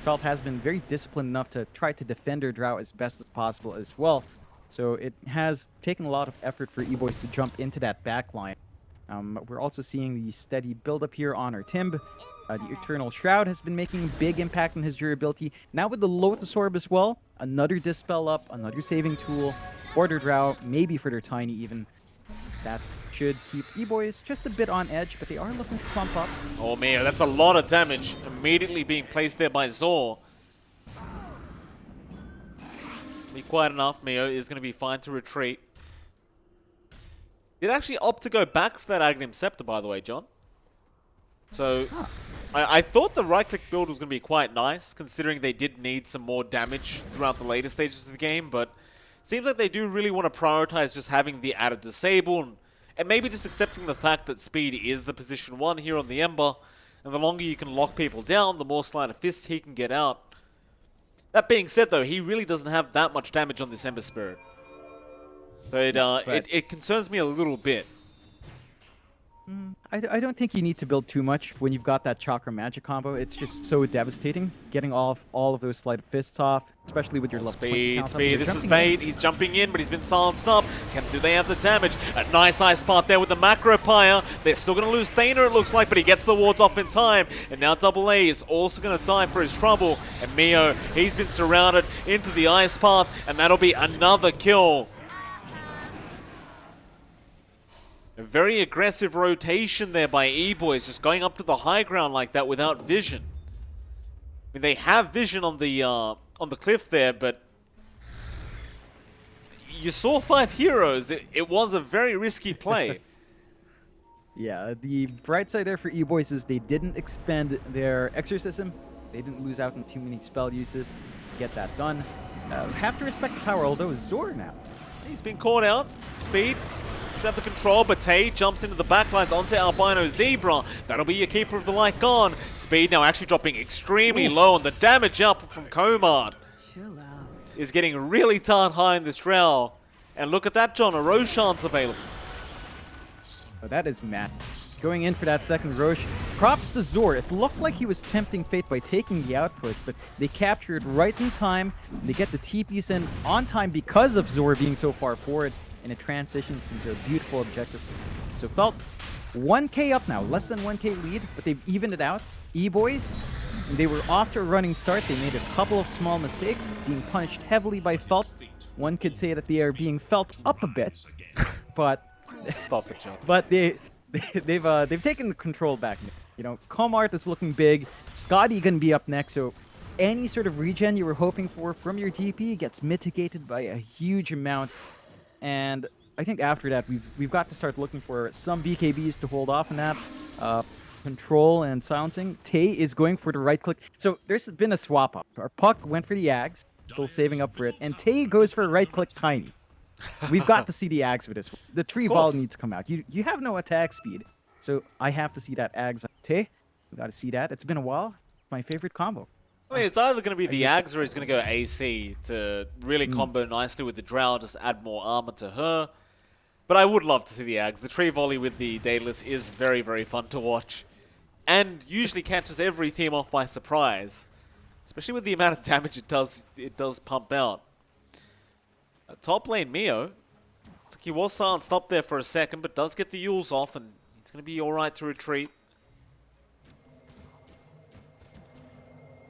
Felt has been very disciplined enough to try to defend their Drow as best as possible as well. So it has taken a lot of effort for Eboys to jump into that backline. We're also seeing the steady build-up here on our Timb. The Eternal Shroud has been making a big impact on his durability. Now with the Lotus Orb as well, another Dispel up, another saving tool for their Drow, maybe for their Tiny even. That should keep E-Boys just a bit on edge, but they are looking to clump up. Oh man, that's a lot of damage immediately being placed there by Zor. Be quiet enough, Mio is going to be fine to retreat. Did actually opt to go back for that Aghanim Scepter, by the way, John. So, I thought the right-click build was going to be quite nice, considering they did need some more damage throughout the later stages of the game, but seems like they do really want to prioritize just having the added disable, and maybe just accepting the fact that speed is the position 1 here on the Ember, and the longer you can lock people down, the more Sleight of Fists he can get out. That being said, though, he really doesn't have that much damage on this Ember Spirit. So it concerns me a little bit. I don't think you need to build too much when you've got that Chakra Magic combo. It's just so devastating getting all of those Sleight of Fists off, especially with your level 20 talents. Speed, this is bait. He's jumping in, but he's been silenced up. Do they have the damage? A nice ice part there with the Macro Pyre. They're still going to lose Thaner, it looks like, but he gets the wards off in time. And now Double A is also going to die for his trouble. And Mio, he's been surrounded into the ice path, and that'll be another kill. A very aggressive rotation there by Eboys, just going up to the high ground like that without vision. I mean, they have vision on the cliff there, but you saw 5 heroes. It was a very risky play. Yeah, the bright side there for Eboys is they didn't expend their Exorcism. They didn't lose out on too many spell uses to get that done. Have to respect the power, although Zor now. He's been caught out. Speed should have the control, but Tay jumps into the backlines onto Albino Zebra. That'll be your Keeper of the Light gone. Speed now actually dropping extremely low, and the damage up from Komad Chill out. is getting really tart high in this round. And look at that, John. A Roshan's available. Oh, that is Matt. Going in for that second Roche. Props to Zor. It looked like he was tempting fate by taking the outpost, but they captured right in time. They get the TPs in on time because of Zor being so far forward, and it transitions into a beautiful objective. So Felt 1k up now, less than 1k lead, but they've evened it out. Eboys, they were off to a running start. They made a couple of small mistakes, being punished heavily by Felt. One could say that they are being felt up a bit, but Stop it, John. but they've taken the control back. You know, Comart is looking big. Scotty gonna be up next, so any sort of regen you were hoping for from your DP gets mitigated by a huge amount. And I think after that, we've got to start looking for some BKBs to hold off on that. Control and silencing. Tay is going for the right click. So there's been a swap up. Our Puck went for the Ags, still saving up for it, and Tay goes for right click Tiny. We've got to see the Ags for this one. The tree vol needs to come out. You have no attack speed, so I have to see that Ags. Tay, we got to see that. It's been a while. My favorite combo. I mean, it's either going to be the Ags or he's going to go AC to really combo nicely with the Drow, just add more armor to her. But I would love to see the Ags. The tree volley with the Daedalus is very, very fun to watch. And usually catches every team off by surprise. Especially with the amount of damage it does pump out. Top lane Mio. Looks like he was silenced up there for a second, but does get the Yules off, and he's going to be alright to retreat.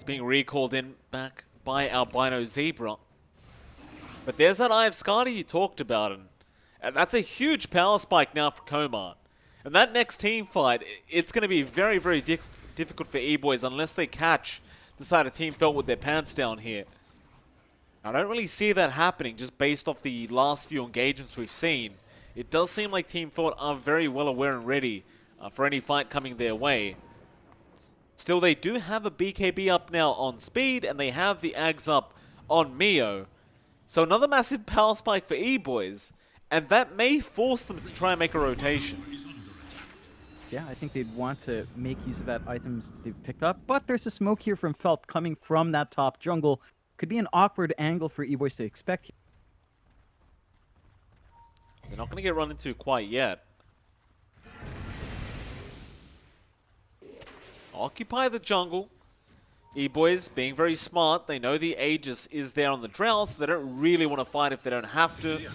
Being recalled in back by Albino Zebra. But there's that Eye of Skadi you talked about, and that's a huge power spike now for Komad. And that next team fight, it's going to be very, very difficult for Eboys unless they catch the side of Team Felt with their pants down here. I don't really see that happening just based off the last few engagements we've seen. It does seem like Team Felt are very well aware and ready for any fight coming their way. Still, they do have a BKB up now on Speed, and they have the Ags up on Mio. So another massive power spike for Eboys, and that may force them to try and make a rotation. Yeah, I think they'd want to make use of that items they've picked up, but there's a smoke here from Felt coming from that top jungle. Could be an awkward angle for Eboys to expect here. They're not going to get run into quite yet. Occupy the jungle. Eboys being very smart. They know the Aegis is there on the Drow, so they don't really want to fight if they don't have to. It's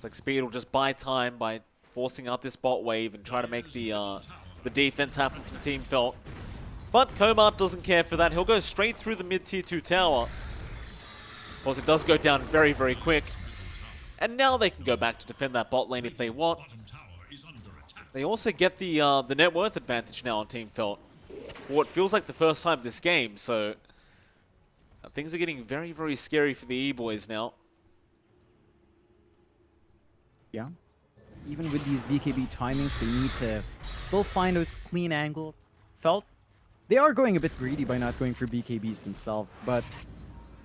like Speed will just buy time by forcing out this bot wave and try to make the defense happen for Team Felt. But Komad doesn't care for that. He'll go straight through the mid-tier 2 tower. Of course, it does go down very, very quick. And now they can go back to defend that bot lane if they want. They also get the net worth advantage now on Team Felt for what feels like the first time this game, so things are getting very, very scary for the Eboys now. Yeah. Even with these BKB timings, they need to still find those clean angles. Felt they are going a bit greedy by not going for BKBs themselves, but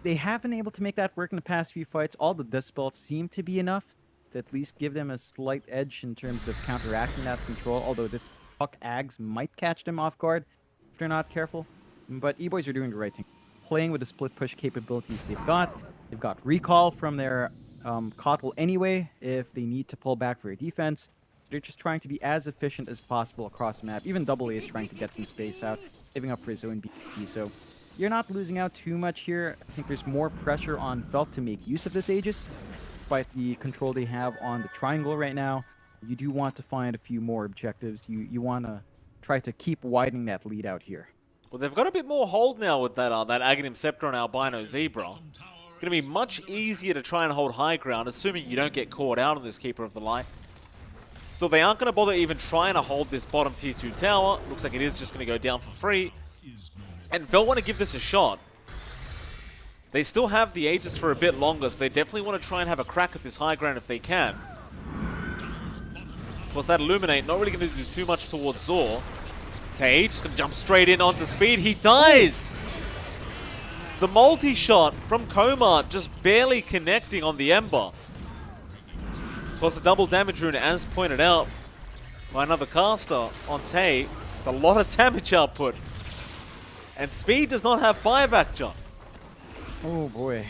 they have been able to make that work in the past few fights. All the dispels seem to be enough to at least give them a slight edge in terms of counteracting that control, although this Puck Ags might catch them off guard if they're not careful. But Eboys are doing the right thing. Playing with the split push capabilities they've got, They've got recall from their Kotl anyway if they need to pull back for a defense. They're just trying to be as efficient as possible across the map. Even Double A is trying to get some space out, saving up for his own BP. So you're not losing out too much here. I think there's more pressure on Felt to make use of this Aegis, despite the control they have on the triangle right now. You do want to find a few more objectives. You want to try to keep widening that lead out here. Well, they've got a bit more hold now with that Aghanim Scepter and Albino Zebra. Going to be much easier to try and hold high ground, assuming you don't get caught out on this Keeper of the Light. Still, they aren't going to bother even trying to hold this bottom tier 2 tower. Looks like it is just going to go down for free. And Vel want to give this a shot. They still have the Aegis for a bit longer, so they definitely want to try and have a crack at this high ground if they can. Of course, that Illuminate not really going to do too much towards Zor. Tay just going to jump straight in onto speed. He dies! The multi-shot from Komart just barely connecting on the Ember. Of course, the double damage rune, as pointed out by another caster on Tay. It's a lot of damage output. And speed does not have buyback, John. Oh boy,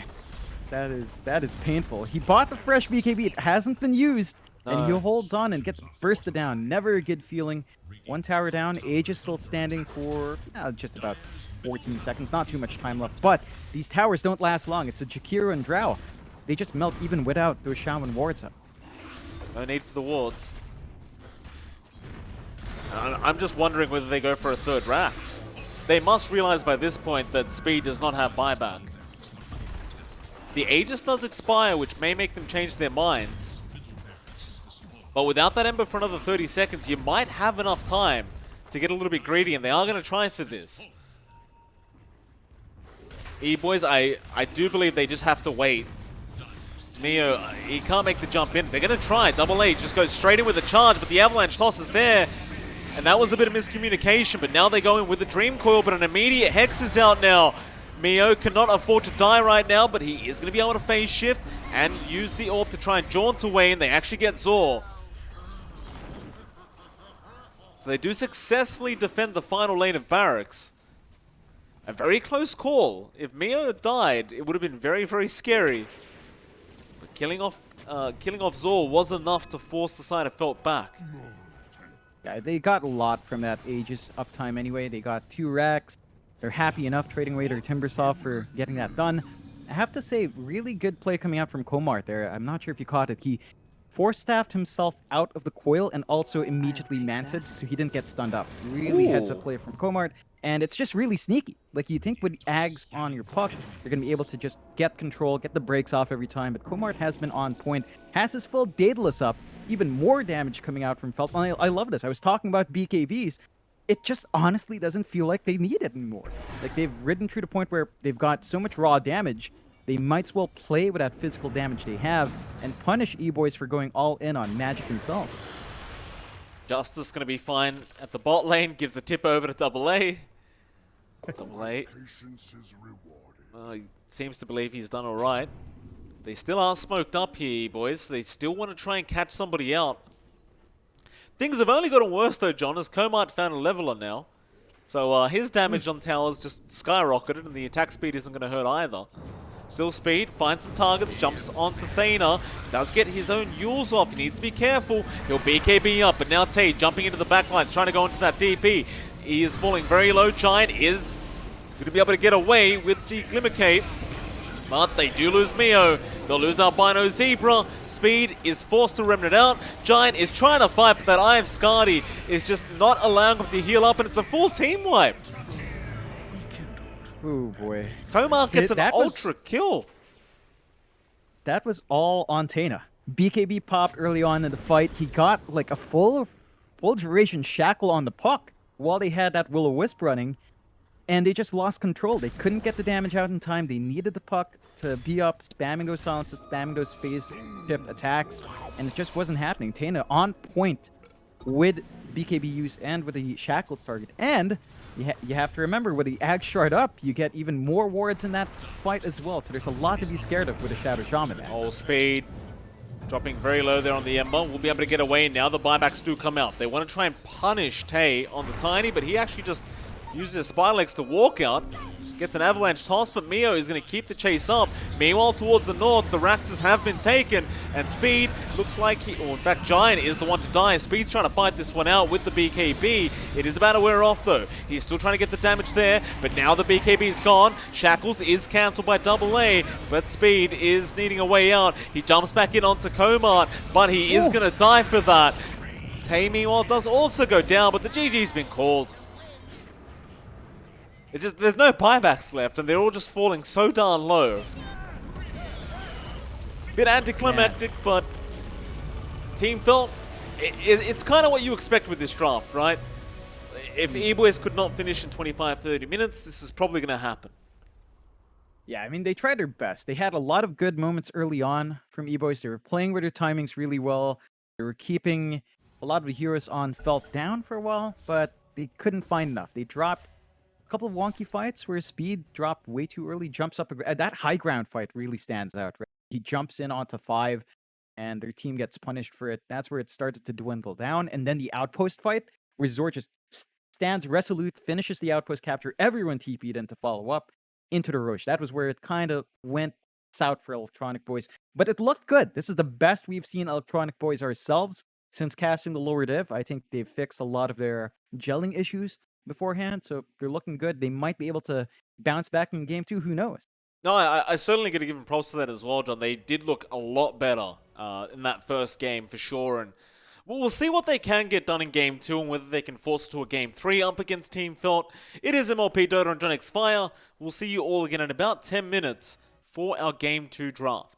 that is painful. He bought the fresh BKB. It hasn't been used, and he holds on and gets bursted down. Never a good feeling. One tower down. Aegis still standing for just about 14 seconds. Not too much time left, but these towers don't last long. It's a Jakiro and Drow. They just melt even without those Shaman wards up. No need for the wards. I'm just wondering whether they go for a third Rax. They must realize by this point that speed does not have buyback. The Aegis does expire, which may make them change their minds. But without that Ember for another 30 seconds, you might have enough time to get a little bit greedy, and they are going to try for this. Eboys, I do believe they just have to wait. Mio, he can't make the jump in. They're going to try. Double A just goes straight in with a charge, but the Avalanche toss is there. And that was a bit of miscommunication, but now they go in with the Dream Coil, but an immediate Hex is out now. Mio cannot afford to die right now, but he is going to be able to phase shift and use the Orb to try and jaunt away, and they actually get Zor. So they do successfully defend the final lane of Barracks. A very close call. If Mio had died, it would have been very, very scary. But killing off Zor was enough to force the side of Felt back. Yeah, they got a lot from that Aegis uptime anyway. They got 2 racks. They're happy enough trading away their Timbersaw for getting that done. I have to say, really good play coming out from Komart there. I'm not sure if you caught it. He force-staffed himself out of the coil and also immediately manted, so he didn't get stunned up. Really heads-up play from Komart, and it's just really sneaky. Like, you think with Ags on your puck, you're going to be able to just get control, get the breaks off every time, but Komart has been on point, has his full Daedalus up, even more damage coming out from Felt. I love this. I was talking about BKBs. It just honestly doesn't feel like they need it anymore. Like, they've ridden through the point where they've got so much raw damage, they might as well play with that physical damage they have and punish Eboys for going all in on Magic himself. Justice going to be fine at the bot lane, gives the tip over to Double A. Double A. He seems to believe he's done alright. They still are smoked up here, boys. They still want to try and catch somebody out. Things have only gotten worse though, John, as Komart found a leveler now. So his damage on towers just skyrocketed, and the attack speed isn't going to hurt either. Still speed, finds some targets, jumps onto Thana, does get his own Yules off. He needs to be careful. He'll BKB up, but now Tay jumping into the backlines, trying to go into that DP. He is falling very low. Giant is going to be able to get away with the Glimmer Cape, but they do lose Mio. They'll lose Albino Zebra. Speed is forced to remnant out. Giant is trying to fight, but that Eye of Skadi is just not allowing him to heal up, and it's a full team wipe. Oh boy. Komart gets an ultra kill. That was all on Tana. BKB popped early on in the fight. He got like a full duration shackle on the puck while they had that Will-O-Wisp running, and they just lost control. They couldn't get the damage out in time. They needed the puck to be up, spamming those silences, spamming those phase shift attacks, and it just wasn't happening. Tana on point with BKB use and with the Shackles target. And you have to remember, with the Ag Shard up, you get even more wards in that fight as well. So there's a lot to be scared of with a Shadow Shaman. Oh, speed. Dropping very low there on the Ember. We'll be able to get away now. The buybacks do come out. They want to try and punish Tay on the Tiny, but he actually just uses his spy legs to walk out. Gets an avalanche toss, but Mio is going to keep the chase up. Meanwhile, towards the north, the Raxes have been taken, and Speed looks like or in fact, Giant is the one to die. Speed's trying to fight this one out with the BKB. It is about to wear off, though. He's still trying to get the damage there, but now the BKB's gone. Shackles is cancelled by AA, but Speed is needing a way out. He jumps back in onto Komart, but he is going to die for that. Tay, meanwhile, does also go down, but the GG's been called. It's just, there's no buybacks left, and they're all just falling so darn low. Bit anticlimactic, but Team Felt, it's kind of what you expect with this draft, right? If Eboys could not finish in 25-30 minutes, this is probably going to happen. Yeah, I mean, they tried their best. They had a lot of good moments early on from Eboys. They were playing with their timings really well. They were keeping a lot of the heroes on Felt down for a while, but they couldn't find enough. They dropped a couple of wonky fights where Speed dropped way too early, jumps up. That high ground fight really stands out, right? He jumps in onto 5, and their team gets punished for it. That's where it started to dwindle down. And then the outpost fight, where Zor just stands resolute, finishes the outpost capture. Everyone TP'd in to follow up into the rush. That was where it kind of went south for Electronic Boys. But it looked good. This is the best we've seen Electronic Boys ourselves since casting the lower div. I think they've fixed a lot of their gelling issues beforehand, so they're looking good. They might be able to bounce back in game 2. Who knows? No, I certainly got to give them props for that as well, John. They did look a lot better in that first game for sure, and we'll see what they can get done in game 2 and whether they can force it to a game 3 up against Team Felt. It is MLP Dota and JohnXFire. We'll see you all again in about 10 minutes for our game 2 draft.